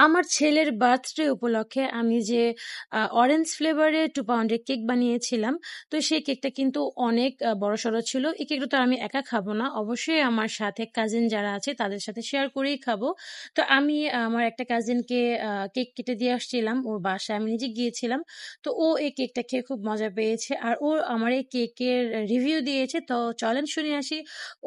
আমার ছেলের বার্থডে উপলক্ষে আমি যে অরেঞ্জ ফ্লেভারের 2 পাউন্ডের কেক বানিয়েছিলাম। তো সেই কেকটা কিন্তু অনেক বড়সড় ছিল। এই কেকটা তো আমি একা খাবো না। অবশ্যই আমার সাথে কাজিন যারা আছে তাদের সাথে শেয়ার করেই খাবো। তো আমি আমার একটা কাজিনকে কেক কেটে দিয়ে আসছিলাম। ওর বাসায় আমি নিজে গিয়েছিলাম। তো ও এই কেকটা খেয়ে খুব মজা পেয়েছে। আর ও আমার এই কেকের রিভিউ দিয়েছে। তো চলেন শুনে আসি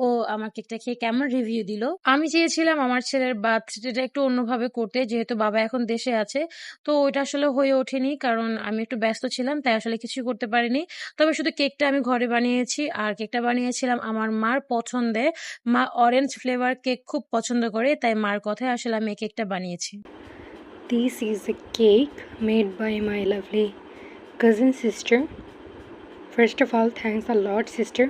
ও আমার কেকটা খেয়ে কেমন রিভিউ দিল। আমি চেয়েছিলাম আমার ছেলের বার্থডেটা একটু অন্যভাবে করতে, যেহেতু বাবা এখন দেশে আছে। তো ওইটা আসলে হয়ে ওঠেনি, কারণ আমি একটু ব্যস্ত ছিলাম, তাই আসলে কিছুই করতে পারিনি। তবে শুধু কেকটা আমি ঘরে বানিয়েছি, আর কেকটা বানিয়েছিলাম আমার মার পছন্দের। মা অরেঞ্জ ফ্লেভার কেক খুব পছন্দ করে, তাই মার কথায় আসলে আমি এই কেকটা বানিয়েছি। This is a cake made by my lovely cousin sister. First of all, thanks a lot, sister.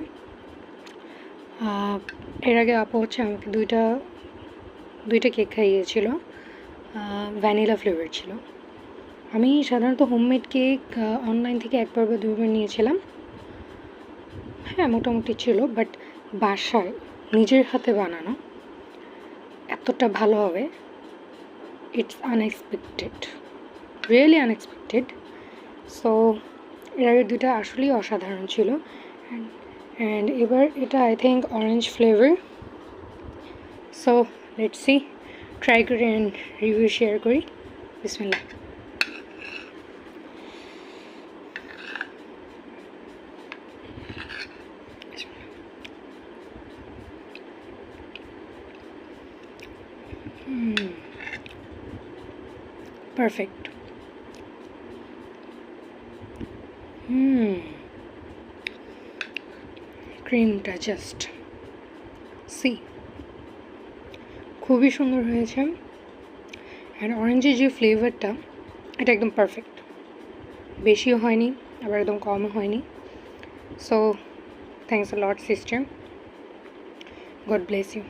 এর আগে আপু হচ্ছে আমাকে দুইটা কেক খাইয়েছিল, ভ্যানিলা ফ্লেভার ছিল। আমি সাধারণত হোমমেড কেক অনলাইন থেকে একবার বা দুইবার নিয়েছিলাম। হ্যাঁ, মোটামুটি ছিল, বাট বাসায় নিজের হাতে বানানো এতটা ভালো হবে, it's unexpected, really unexpected. So এর আগে দুইটা আসলেই অসাধারণ ছিল। অ্যান্ড এবার এটা I think orange flavour. So let's see, try করি অ্যান্ড রিভিউ শেয়ার করি। বিসমিল্লাহ। Perfect. ক্রিমটা জাস্ট সি, খুবই সুন্দর হয়েছে। অ্যান্ড অরেঞ্জের যে ফ্লেভারটা, এটা একদম পারফেক্ট, বেশিও হয়নি আবার একদম কমও হয়নি। So thanks a lot sister, God bless you.